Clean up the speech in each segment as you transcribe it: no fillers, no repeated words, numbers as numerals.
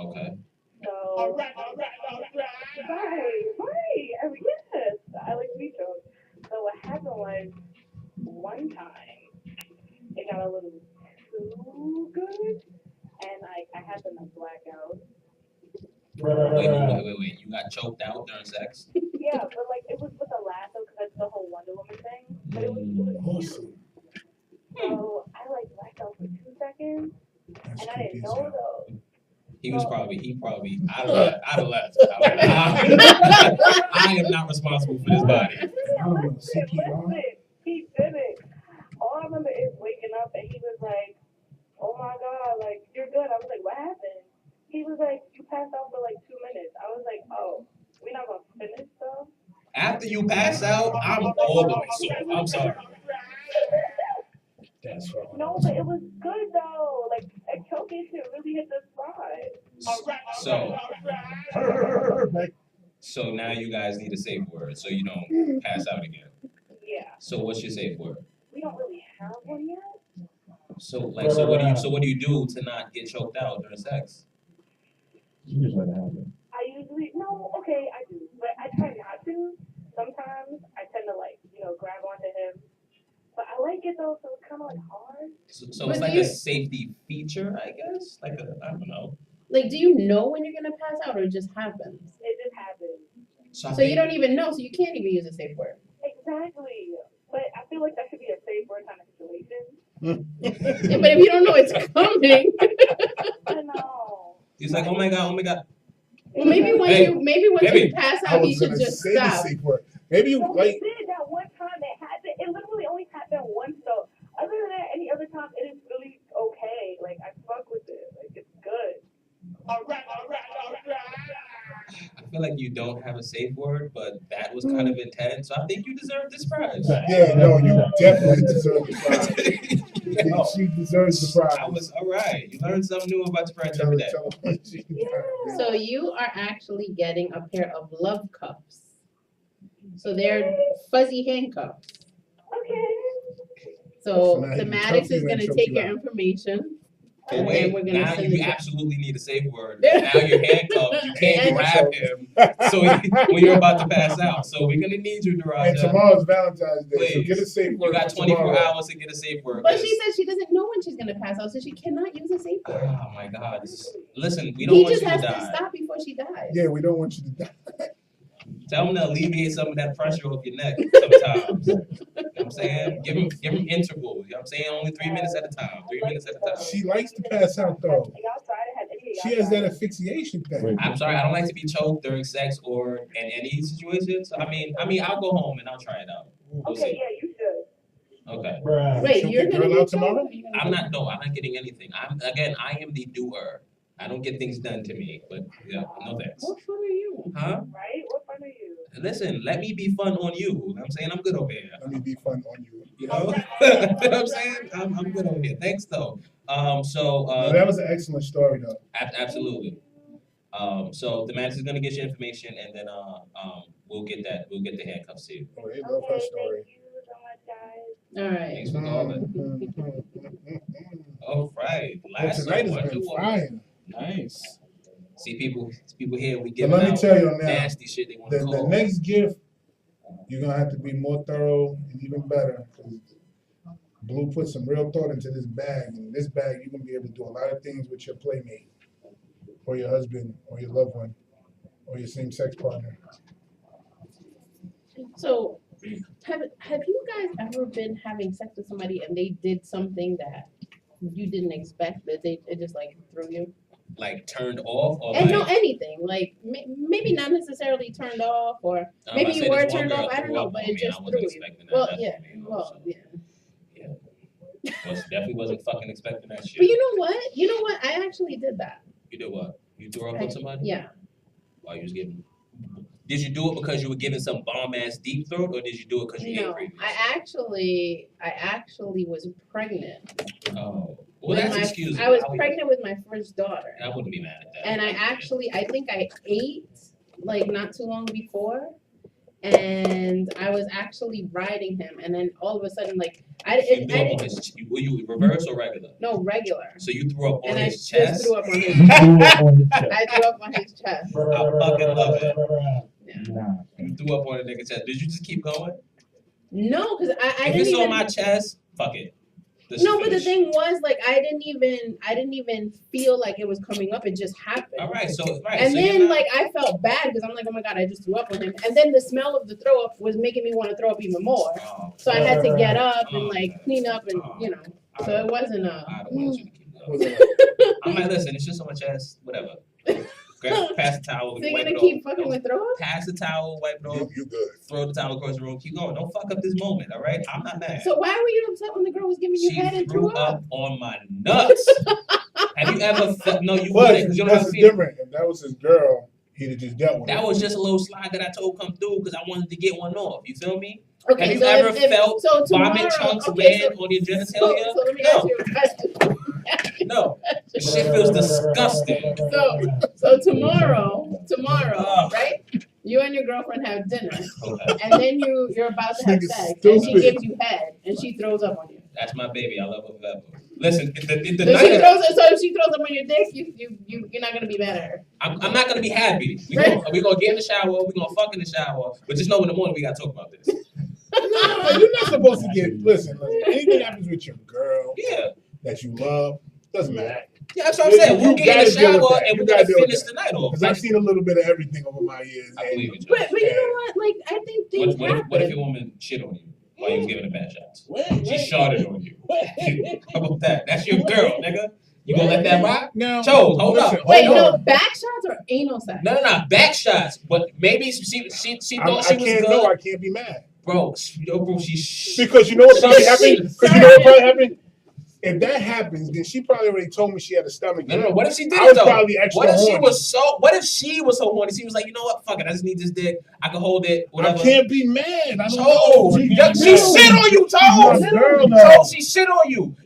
Okay. So right. I mean, yes, I like to be choked. So what happened was one time it got a little too good, and I happened to black out. Wait. You got choked out during sex? Yeah, but like it was with a lasso because that's the whole Wonder Woman thing. But it was Awesome. so I like blacked out for 2 seconds, That's and I creepy didn't as know hell. though. He So probably, I'd have left. I am not responsible for this body. I don't know, CPR? Listen, he did it. All I remember is waking up and he was like, "Oh my god, like you're good." I was like, "What happened?" He was like, "You passed out for like 2 minutes." I was like, "Oh, we're not gonna finish though." After you pass out, I'm all the way soft. I'm sorry. That's right. No, but it was good though. Like a choking shit really hit the spot. So, Like, so now you guys need a safe word so you don't pass out again. Yeah, So what's your safe word? we don't really have one yet. So what do you do to not get choked out during sex? You just let it happen. I usually no, okay, I do, but I try not to. Sometimes I tend to like grab onto him, but I like it though, so it's kind of like hard. So it's like a safety feature, I guess. Like I don't know. Like, do you know when you're gonna pass out, or it just happens? It just happens. So you don't even know, so you can't even use a safe word. Exactly, but I feel like that should be a safe word kind of situation. Yeah, but if you don't know it's coming, I know. He's like, oh my god. well, maybe once you pass I out, you was should gonna just say the stop. safe word. Maybe you So we like. did that one time. It happened. It literally only happened once though. Other than that, any other time it is really okay. Like I fuck with it. Like it's good. All right. I feel like you don't have a safe word, but that was kind of intense. So I think you deserve this prize. Yeah, no, you definitely deserve the prize. Yeah, she deserves the prize. I was all right. You learn something new about your friends Tell every her, day. tell her what she deserves. So you are actually getting a pair of love cuffs. So they're fuzzy handcuffs. Okay. So So now he can Thematics cuff you is and gonna choke take you your out. information. But And wait, then we're gonna now send you it. absolutely need a safe word. Now you're handcuffed. You can't And- grab him. So when you're about to pass out. So we're gonna need you, And Naraja. tomorrow's Valentine's Day, so Please. get a safe word You got for 24 tomorrow. hours to get a safe word. But she said she doesn't know when she's gonna pass out, so she cannot use a safe word. Oh my God! Listen, we don't He want just you to has to die. stop before she dies. Yeah, we don't want you to die. Tell him to alleviate some of that pressure off your neck sometimes. You know what I'm saying? Give him intervals. You know what I'm saying? Only 3 minutes at a time. 3 minutes at a time. She likes to pass out though. Y'all tried it? Have any of y'all She has that tried it? asphyxiation thing. Wait. I'm sorry, I don't like to be choked during sex or in any situation. So I mean, I'll go home and I'll try it out. We'll Okay, see. yeah, you should. Okay. Wait, Choke you're your gonna girl get out tomorrow? choked, or you gonna I'm get- not. No, I'm not getting anything. I am the doer. I don't get things done to me. But yeah, no thanks. What fun are you? Huh? Right? What fun are you? Listen, let me be fun on you. You know what I'm saying? I'm good over here. Let me be fun on you. You know? You know what I'm saying? I'm good over here. Thanks though. No, that was an excellent story though. Absolutely. So the match is gonna get your information and then we'll get the handcuffs to you. Oh, they love her Okay, story. thank you so much, guys. All right. Thanks for calling. All right. Well, Last tonight has one. been flying. Nice. See people here we But give let me out tell you now, nasty shit they want to the call. next gift, you're gonna have to be more thorough and even better. 'Cause Blue put some real thought into this bag, and in this bag you're gonna be able to do a lot of things with your playmate, or your husband, or your loved one, or your same-sex partner. So, have you guys ever been having sex with somebody and they did something that you didn't expect, that it just like threw you? Like turned off or And like no, anything. Like maybe not necessarily turned off, or I maybe say you this were one turned girl off. I don't threw know, up but on it me, and just I threw wasn't you. expecting that. Well, That's yeah. for me, Well, so. yeah. Definitely wasn't fucking expecting that But shit. you know what? You know what? I actually did that. You did what? You threw up on somebody? Yeah. While you was giving. Did you do it because you were giving some bomb ass deep throat, or did you do it because you ate No, previous? I actually was pregnant. Oh, well, with that's my- excusable. I was pregnant with my first daughter, I wouldn't be mad at that. and I think I ate like not too long before, and I was actually riding him, and then all of a sudden, like I You didn't, threw up on his. Were you reverse or regular? no regular, So you threw up on and I his just chest. threw up on his. You threw up on his chest. I threw up on his chest. I fucking love it. Nah. You threw up on a nigga's chest. Did you just keep going? No, because I If didn't it's even. on my chest, fuck it. Let's No, but the finish. thing was, like, I didn't even feel like it was coming up. It just happened. All right, so right. And so then, you're not- like, I felt bad because I'm like, oh my god, I just threw up on him. And then the smell of the throw up was making me want to throw up even more. Oh, So I had to get up Oh, and like clean up and you know. I So don't- it wasn't a. I don't want you to keep going. Was it- I'm like, listen, it's just on my chest. Whatever. Grab, pass the towel. So you're wipe gonna it keep off. fucking with throw up? Pass the towel, wipe it off. You good. Throw the towel across the room. Keep going. Don't fuck up this moment. All right. I'm not mad. So why were you upset when the girl was giving you She head and threw threw up? up on my nuts. Have you ever felt? No, you But wouldn't because you don't have that's to feel. different. If that was his girl, he'd have just dealt with That it. was just a little slide that I told come through because I wanted to get one off. You feel me? Okay, Have you so ever if, felt so tomorrow, vomit chunks okay, land on your so, genitalia? so let me No. ask you a question. No. The shit feels disgusting. So tomorrow, Ugh. right? You and your girlfriend have dinner, Okay. and then you're about to have This nigga's sex, and she stupid. gives you head, and she throws up on you. That's my baby. I love her forever. Listen, the So night of, if she throws up on your dick, you're not gonna be mad at her. I'm not gonna be happy. We gonna get in the shower. We gonna fuck in the shower. But just know in the morning we gotta talk about this. No, you're not supposed to get. Listen, anything happens with your girl Yeah, that you love doesn't matter. yeah. That's what I'm saying. We'll You get in the gotta deal with shower that. and You we gotta gotta deal with finish the night off. Because I've seen a little bit of everything over my years. I believe it. But you know what? Like I think things What happen. if your woman shit on you while you was giving her bad shots? She Wait. sharded on you. How about that? That's your girl, nigga. You gonna let that rock? Now, Chose, hold listen, up. Wait, hold no, on. back shots or anal sex? No, back shots. But maybe she I thought she can't was good. know. I can't be mad Bro, she's because you know what probably happened. Because Sorry. you know what probably happened. If that happens, then she probably already told me she had a stomach. No. What if she did I it was though? probably extra What if she horny. was so? What if she was so horny? She was like, you know what? Fuck it. I just need this dick. I can hold it. I Whatever. can't be mad. I don't know. Toes. I can't be She mad. shit on you, She's my Toes. girl now. Toes. She shit on you.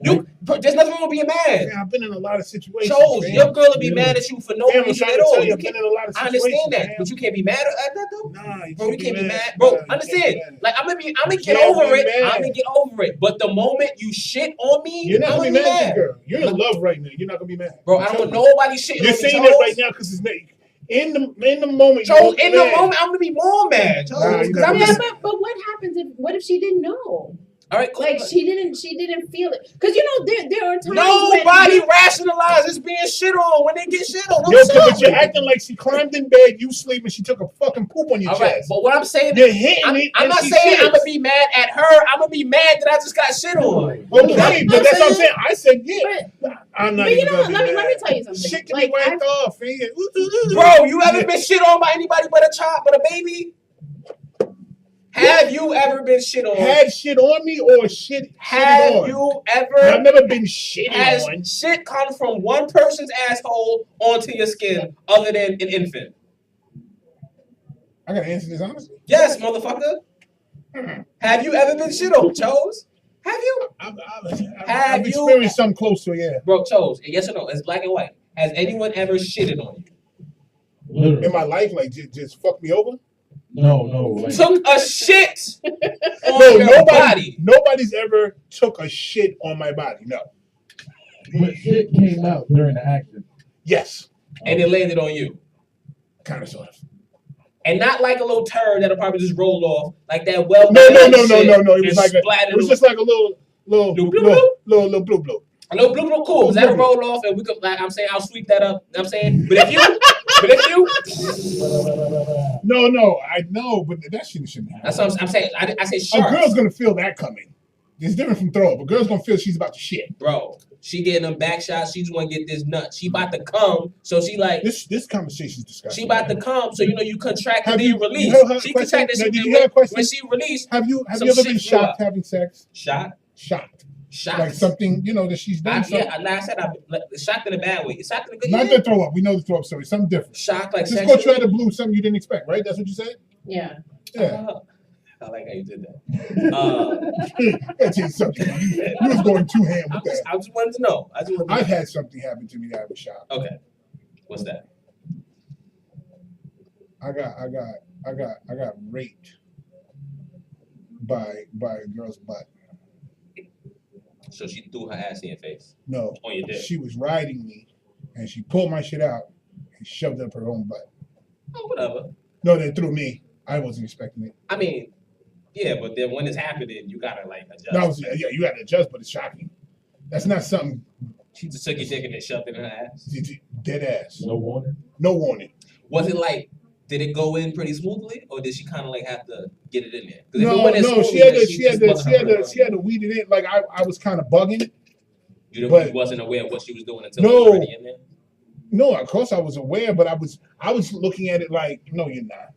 There's nothing wrong with being mad. Man, I've been in a lot of situations. Toes. man. Your girl will be Yeah. mad at you for no Damn, I'm reason trying at to tell all. you, You I've been can't, in a lot of I situations. understand that, man. but you can't be mad at that though. Nah, Bro, you can't be mad. Nah, Bro, you understand? can't be mad. Like I'm gonna get can't over be it. mad. I'm gonna get over it. But the moment you shit on me, You're not I'm gonna be mad at your girl. You're in love right now. You're not gonna be mad. Bro, I'm I don't telling want you. nobody shitting You're on me. saying Toes. it right now because it's Nate. In the moment, Toes, you're in the mad. moment, I'm gonna be more mad. Toes, Nah, you're 'cause not I'm Yeah, just but what happens if she didn't know? all right. Cool. Like she didn't feel it because you know there are times Nobody when rationalizes being shit on when they get shit on. Yo, I'm but you're sorry. acting like she climbed in bed, you sleep, and she took a fucking poop on your All right, chest. but what I'm saying, You're hitting I'm it. not and she saying I'm shits. gonna be mad at her. I'm gonna be mad that I just got shit on. Okay, I'm but that's what I'm saying- saying. I said, yeah. but I'm not but you even know gonna let be me mad. tell you something. Shit can Like, be wiped off. Man. Bro, you ever been shit on by anybody but a child, but a baby? Have you ever been shit on? Had shit on me or shit Have on? you I've ever never been shitting has on. shit come from one person's asshole onto your skin other than an infant? I gotta answer this honestly. Yes, motherfucker. Have you ever been shit on, Chose? Have you? I've Have you- experienced something close to it, yeah. Bro, Chose, yes or no? It's black and white. Has anyone ever shitted on you? Literally. In my life, like just fuck me over. No. Like, Took a shit on No, your body. nobody's ever took a shit on my body. No. but shit came out during the action. Yes. And it landed on you. Kind of, sort of. And not like a little turd that'll probably just roll off, like that well No. It and was like it was just like a little Bloop, bloop, blue blue. a little blue, blue, cool. That'll roll off, and we could, like I'm saying, I'll sweep that up. You know what I'm saying, but if you, No, I know, but that shit shouldn't happen. that's what I'm saying. I say A sharks, girl's gonna feel that coming. It's different from throw up. A girl's gonna feel she's about to shit. bro. She getting them back shots. She just want to get this nut. She about to come, so she like. This conversation is disgusting. She about to come, so you know you contract and Have then you- you release. you heard her She question? contracted. Now, She, did you hear her question? when she released, Have you Some ever shit been flew shocked up. having sex? shot, Shocked. shot. Like something, that she's done. something. Yeah, like I said, shocked in a bad way. Shocked in a good Not yeah. the throw up. We know the throw up story. Something different. Shocked like Just sexually. go try to blue something you didn't expect, right? That's what you said? yeah. Yeah. I like how you did that. That's just something. You was going too ham with that. I just wanted to know. I've had something happen to me that I was shocked. Okay. What's that? I got raped by a girl's butt. So she threw her ass in your face. No, On your dick. she was riding me, and she pulled my shit out and shoved it up her own butt. Oh, whatever. No, they threw me. I wasn't expecting it. I mean, yeah, but then when it's happening, you gotta like adjust. That was yeah, you got to adjust, but it's shocking. That's not something She just took your dick and then shoved it in her ass. dead ass. No warning. No warning. Was it like, did it go in pretty smoothly, or did she kind of like have to get it in there? 'Cause if it No, went in no, smoothly, she had then to, just wasn't she had to weed it in. Like I was kind of bugging. You but- wasn't aware of what she was doing until No. it was already in there. No, of course I was aware, but I was looking at it like, no, you're not.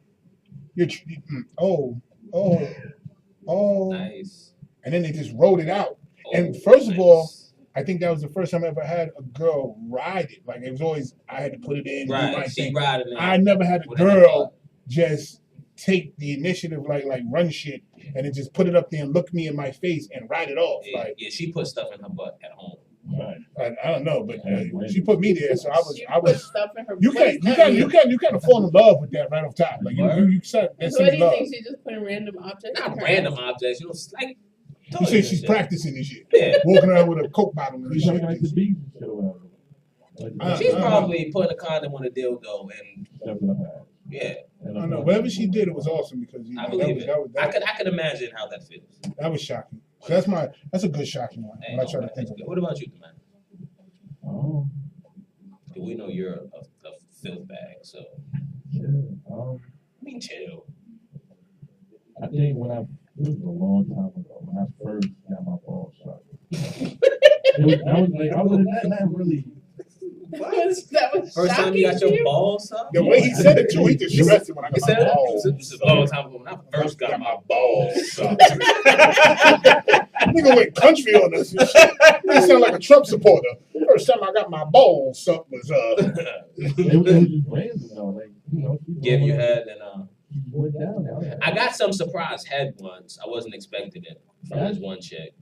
Oh, Nice. and then they just rolled it out. Oh, And first of nice. all, I think that was the first time I ever had a girl ride it. Like it was always I had to put it in, do my right, she thing. riding it. I never had a Whatever the girl fuck. just take the initiative, like run shit, and then just put it up there and look me in my face and ride it off. Yeah, Like yeah, she put stuff in her butt at home. Right. I don't know, but she put me there, so She I put was. stuff in her You butt. kind of fall in love with that right off top. Like you said, that's So what do in you love. think? She just putting random objects? Not in her random ass? objects, you know, like. You toys say and she's shit. practicing this shit, Yeah. walking around with a Coke bottle and She's shit. talking like the bees and shit or whatever. Like, She's Uh, probably putting a condom on a dildo, and shoved it up her ass. yeah, I don't know. Whatever she did, it was awesome because I believe it. I that could imagine how that feels. was shocking. So that's a good shocking one. Hey, When I try to okay, think that's of good. it. What about you, man? Oh, We know you're a filth bag, so shit. I mean, chill. I think it was a long time ago when I first got my balls shot. That really. That was First time you got shocking to your you? balls sucked? The way he said it too, he just stressed it when I He got said my it balls. was a long time ago when I first got my balls sucked. Nigga went country on us and shit. That sound like a Trump supporter. First time I got my balls sucked was It was just random though. Like, you know. Give you head and She went down there. I got some surprise head once. I wasn't expecting it from this one chick.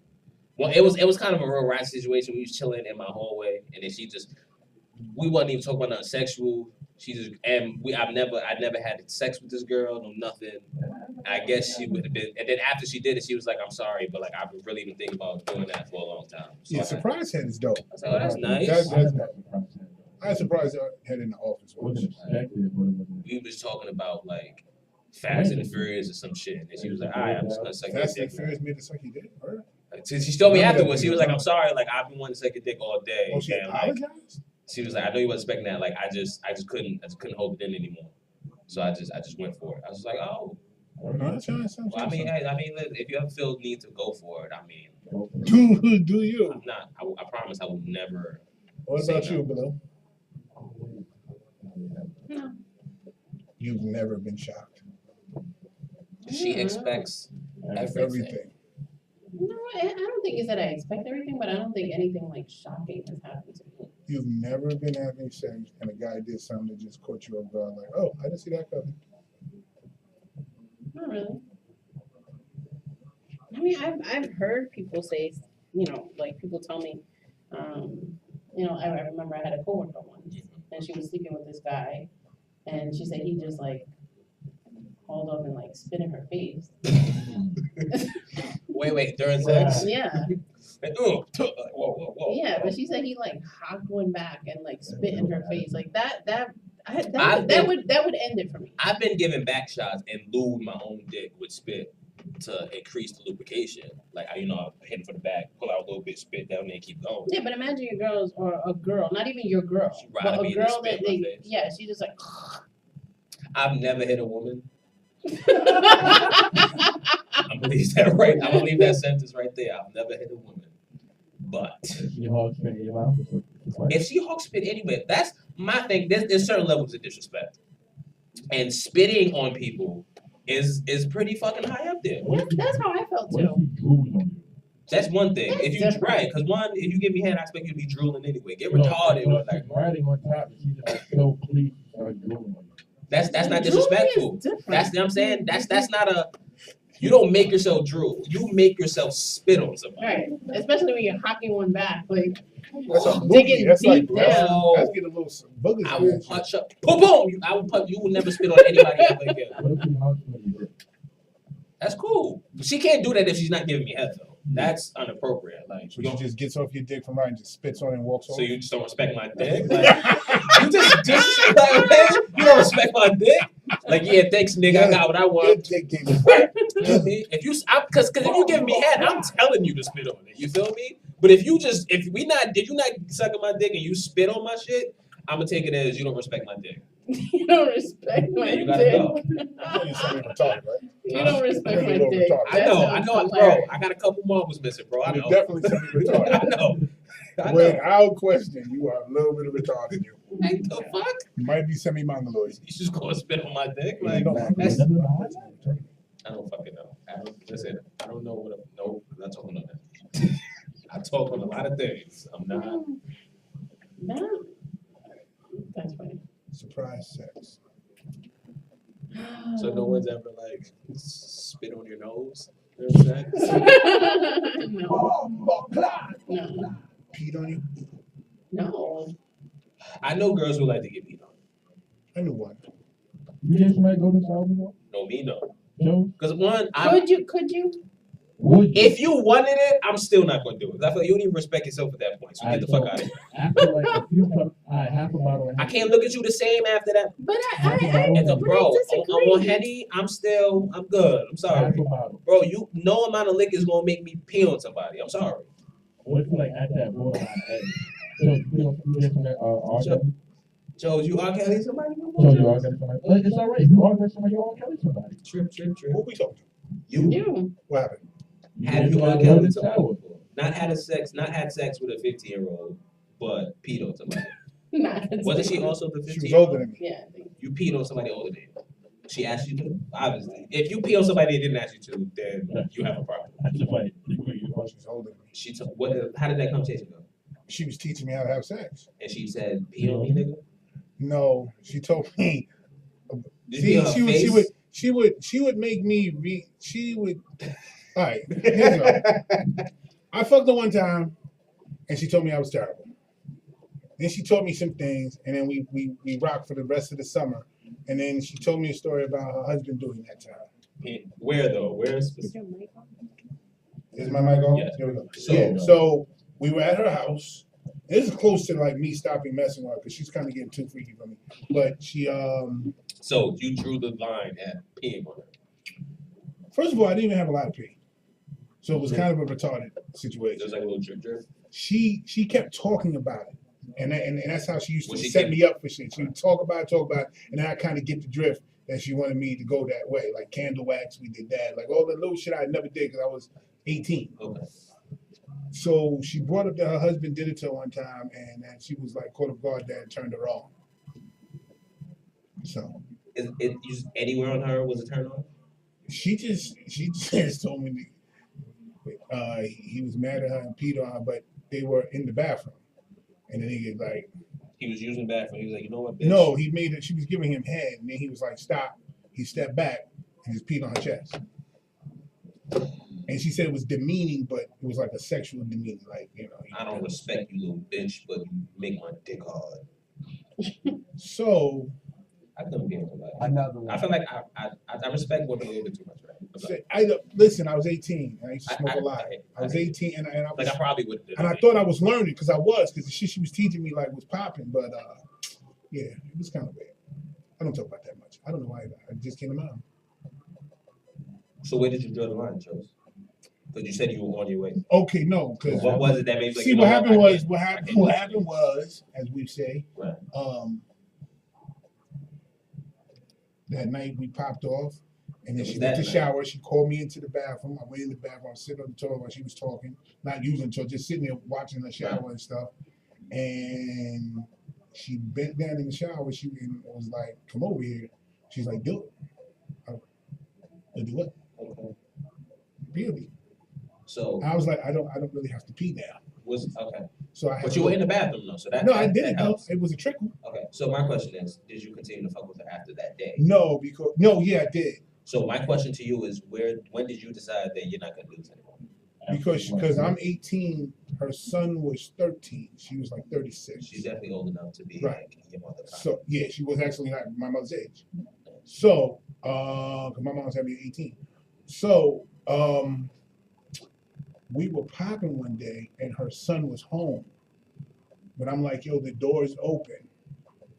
Well, it was kind of a real rat situation. We was chilling in my hallway, and then we wasn't even talking about nothing sexual. I'd never had sex with this girl, no nothing. I guess she would have been, and then after she did it, she was like, "I'm sorry, but like I've really been thinking about doing that for a long time." So yeah. I Surprise head is dope. was like, "Oh, that's nice." I had surprise head in the office once. Wasn't expected, but it wasn't. We was talking about like Fast and the Furious or some shit, and she was like, "All right, I'm just gonna suck your Fast dick." and Furious made it suck you did. Right? She told me afterwards. She was like, "I'm sorry, like I've been wanting to suck your dick all day." Oh, she and, like, apologized. she was like, "I know you wasn't expecting that. Like I just couldn't hold it in anymore. So I just went for it. I was like, oh, No, that sounds well, I mean, look, if you ever feel the need to go for it, I mean, do you? I'm not. I promise I will never. What Say about no. you, Bilal? No. You've never been shocked. She expects everything. Everything. No, I don't think it's that I expect everything, but I don't think anything like shocking has happened to me. You've never been having sex and a guy did something that just caught you off guard, like, oh, I didn't see that coming. Not really. I mean, I've heard people say, you know, like people tell me, you know, I remember I had a coworker once, and she was sleeping with this guy, and she said he just like hauled up and like spit in her face. Wait, during sex? Yeah, Like, oh, whoa. yeah, but she said he like hopped one back and like spit in her face, like that would end it for me. I've been giving back shots and lube my own dick with spit to increase the lubrication. Like, I hit it for the back, pull out a little bit, spit down there, and keep going. Yeah, but imagine your girls or a girl, not even your girl, She but riding a me and girl spit that in my they, face. yeah, she just like. I've never hit a woman. I'm gonna leave that right. I'm gonna leave that sentence right there. I've never hit a woman. But Your hog spit in your mouth. if she hawk spit anywhere, that's my thing. There's certain levels of disrespect. And spitting on people is pretty fucking high up there. That's how I felt What if too. he drools on you? That's one thing. That's If you different. right, because one, if you give me head, I expect you to be drooling anyway. Get You know, retarded. you know, With, like, she's riding on top and she's like so pleased to start drooling on you. that's not Drooling is disrespectful. different. That's what I'm saying. That's not a. You don't make yourself drool. You make yourself spit on somebody. Right, especially when you're hocking one back, like That's a digging boogie. That's like, deep that's, down. that's getting a little boogers. I in will that shit. punch up. Boom, boom. I will punch. You will never spit on anybody ever again. What if he honks on your dick? That's cool. She can't do that if she's not giving me head though. That's inappropriate. Like, So you she don't, just gets off your dick from right and just spits on it and walks off. so you just don't respect my dick? Like, you just like, man, you don't respect my dick? Like, yeah, thanks, nigga. I got what I Your want. dick game is whack. You feel me? If you, cause if you give me head, I'm telling you to spit on it. You feel me? But if you not sucking my dick and you spit on my shit, I'm gonna take it as you don't respect my dick. You don't respect my Man, you gotta dick. go. You sound retarded, right? You don't respect my You're a little dick. retarded. I That know, sounds bro. hilarious. I got a couple marbles missing, bro. I You're know. definitely semi-retarded. I know. I Without question, you are a little bit of retarded. You Like, the fuck? might be semi-mongoloid. You just gonna spit on my dick? You Like, know, that's, I'm- I don't fucking know. Listen, I don't know what. No, I'm not talking on that. I talk on a lot of things. I'm not. No. That's funny. Surprise sex. So no one's ever like spit on your nose. During sex? No. No. Peed on you? No. I know girls who like to get beat on. I knew one. You get somebody go to the shower before? No, me no. Joe? Because one, Could you? Would you? if you wanted it, I'm still not gonna do it. 'Cause I feel like you don't even respect yourself at that point. So get the fuck out of here. After like a few cups, half a bottle. I can't look at you the same after that. But And the but bro, I I'm disagree. on Henny. I'm good. I'm Half sorry, a bottle. bro. You no amount of liquor is gonna make me pee on somebody. I'm sorry. What if you like at that borderline edge? So you get somebody R. Sure. Kelly? Joe, you R. Kelly somebody? So you R. Kelly somebody? It's all right. If you R. Kelly somebody, you R. Kelly somebody. Trip. What we talking? You You. What happened? have you R. R. Kelly Kelly somebody shower? before? Not had sex with a 15-year-old, but peed on somebody. Nah, Wasn't she also the She was 15-year-old? older than me. Yeah. I think. You peed on somebody older than you. She asked you to? Obviously. If you pee on somebody that didn't ask you to, then you have a problem. That's just like, She was older than me. She took how did that conversation go? She was teaching me how to have sex. And she said, pee on me, nigga? No, she told me. Did you pee on her face? She would make me all right. Here's what. I fucked her one time and she told me I was terrible. Then she taught me some things and then we rocked for the rest of the summer. And then she told me a story about her husband doing that to her. Where though? Where Is specific? your mic on? Is my mic on? Yes. Here we go. So- So we were at her house. This is close to like me stopping messing with her because she's kind of getting too freaky for me. But she So you drew the line at peeing on her. first of all, I didn't even have a lot of pee. So it was kind of a retarded situation. There's like a little drip. She kept talking about it. And that's how she used to Was she set giving- me up for shit. She would talk about it, and then I kind of get the drift that she wanted me to go that way. Like candle wax, we did that. Like all the little shit I never did because I was 18. Okay. So she brought up that her husband did it to her one time, and then she was like caught off guard that it turned her on. So Is it just anywhere on her was a turn on? she just told me he was mad at her and peed on her, but they were in the bathroom, and then he get like. He was using the bathroom. He was like, you know what, bitch? No, he made it. She was giving him head, and then he was like, "Stop!" He stepped back and just peed on her chest. And she said it was demeaning, but it was like a sexual demeaning, like I don't respect you, little bitch, but you make my dick hard. So I couldn't be able to Another one. I feel like I respect women a little bit too much, right? listen. I was 18. I used to smoke I- a lot. I was 18, and I Like was, I probably would have. and I thought I was learning because the shit she was teaching me like was popping. But yeah, it was kind of weird. I don't talk about that much. I don't know why. I just came to mind. So where did you draw the line, Chose? Because you said you were on your way. Okay, no, because What was it that made you like? see you know what happened I was can't- what I happened. can't What do it. happened was, as we say, Right. that night we popped off, and then It she was went that to night. shower. She called me into the bathroom. I went in the bathroom, I was sitting on the toilet while she was talking, not using the toilet, just sitting there watching her shower and stuff. And she bent down in the shower. She was like, "Come over here." She's like, "Do it." I do what? Okay. Really? So I was like, I don't really have to pee now. was okay. So I had But to you were go- in the bathroom though, so that No, that, I that didn't. Though. helps. It was a trickle. Okay. So my question is, did you continue to fuck with her after that day? No, yeah, I did. So my question to you is, when did you decide that you're not gonna do this anymore? Because I'm 18, her son was 13. She was like 36. She's definitely old enough to be Right. like your mother. So yeah, she was actually not my mother's age. So, 'cause my mom's had me at 18. So, we were popping one day and her son was home. But I'm like, yo, the door is open.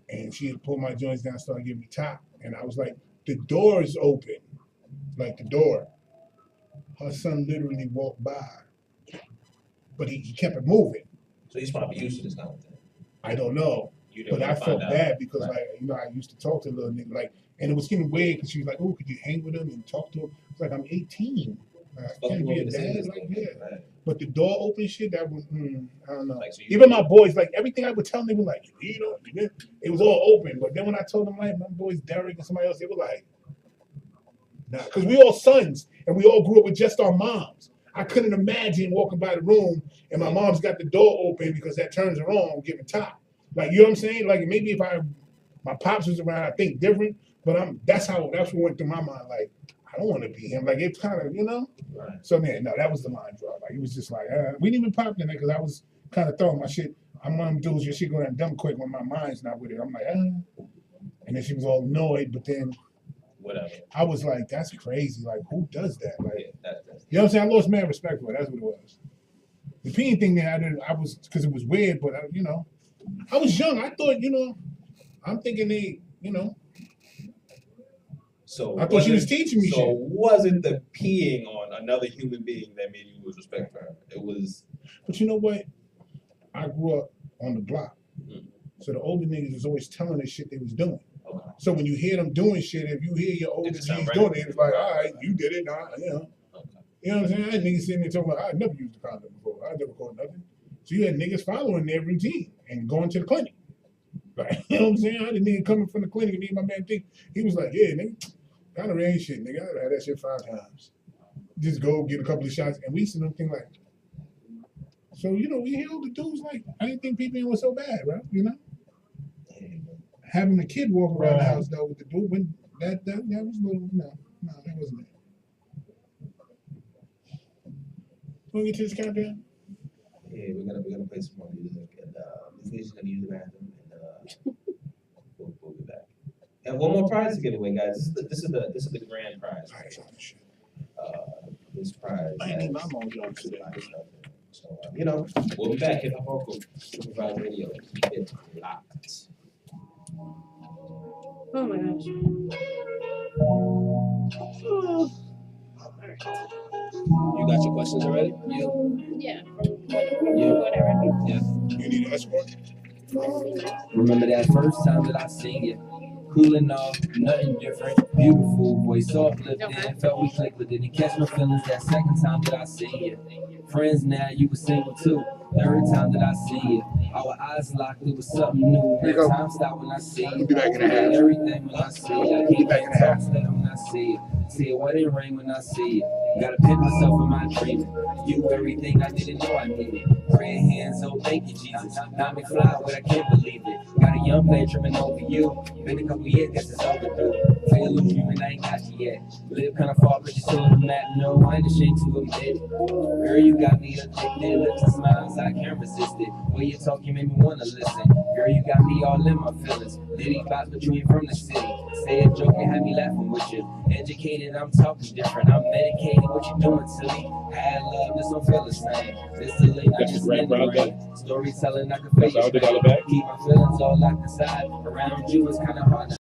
And she had pulled my joints down, started giving me top. And I was like, the door is open. Like the door. Her son literally walked by. But he kept it moving. So he's probably used to this kind of thing. I don't know. You didn't But I wanna felt find out. bad because, Right. like, you know, I used to talk to the little nigga, like, and it was getting weird because she was like, "Oh, could you hang with him and talk to him?" It's like I'm 18. I Fuck can't you be over a the same dad, like, yeah. Right. But the door open shit, that was, I don't know. Like, so you- Even my boys, like everything I would tell them, they were like, you know, it was all open. But then when I told them, like, my boys Derek and somebody else, they were like, nah, because we all sons and we all grew up with just our moms. I couldn't imagine walking by the room and my mom's got the door open because that turns her on, giving top. Like, you know what I'm saying? Like, maybe if my pops was around, I think different. But that's what went through my mind. Like, I don't want to be him. Like, it's kind of, you know. Right. So man, no, that was the mind draw. Like, it was just like we didn't even pop in there because I was kind of throwing my shit. I'm one of them dudes. Your shit go down dumb quick when my mind's not with it. I'm like, and then she was all annoyed. But then Whatever. I was like, that's crazy. Like, who does that? Like, Yeah, that's you know what I'm saying? I lost mad respect for it. That's what it was. The peeing thing there, I was because it was weird, but you know, I was young. I thought, you know, I'm thinking they, you know, so. I thought she was wasn't- teaching me So shit. wasn't the peeing on another human being that made you lose respect for her? It was. But you know what? I grew up on the block, Mm. so the older niggas was always telling us shit they was doing. Okay. So when you hear them doing shit, if you hear your older just sound niggas right. doing it, it's like, all right, you did it, nah, you know. Okay. You know what I'm saying? I had niggas sitting there talking about, I never used a condom before. I never caught nothing. So you had niggas following their routine and going to the clinic. Like, you know what I'm saying? I had a nigga coming from the clinic and me and my man think, he was like, yeah, nigga, gonorrhea ain't shit, nigga. I had that shit 5 times. Just go get a couple of shots. And we used to them think like, so, you know, we hear all the dudes like, I didn't think people was so bad, right? You know? Having a kid walk around the Right. house though with the dude, when that was a little, no, that wasn't it. Want to get to this countdown? Yeah, we're gonna play some more music, and this lady's gonna use the bathroom, and we'll be back. And one more prize to give away, guys. This is the grand prize. All right, so shit. This prize. I ain't need my has mom jokes a today. lot of stuff in it. So you know, we'll be back. Hip Hop Vocal Supervised Radio. Keep it locked. Oh my gosh. You got your questions already? Yeah, from whatever. You need an escort? Remember that first time that I seen you? Cooling off, nothing different. Beautiful voice, uplifting. Felt we clicked, but didn't catch my feelings that second time that I seen you. Friends now, you were single too. Third time that I see you. Our eyes locked, it was something new. Here you go. Time stopped when I see you. Be back in a half. Everything when I see you. I keep back in a half. when I see you. See a wedding ring when I see you. Gotta pin myself in my dreaming. You everything I didn't know I needed. Red hands, oh thank you Jesus. Now me fly, but I can't believe it. Got a young player trimming over you. Been a couple years, guess it's overdue. Feel human, I ain't got you yet. Live kinda far, but you still on that. No, I ain't ashamed to admit it. Girl, you got me addicted. Lips and smiles, I can't resist it. When you talk, you make me wanna listen. Girl, you got me all in my feelings. Diddy box, but you ain't from the city. Say a joke and have me laughing with you. Educated, I'm talking different. I'm medicated, what you doing to me? Had love, this don't feel the same. This the late, I That's just your in the grandfather? rain. Storytelling, I can That's face how they got it back? Keep my feelings all locked inside. Around you, it's kinda hard to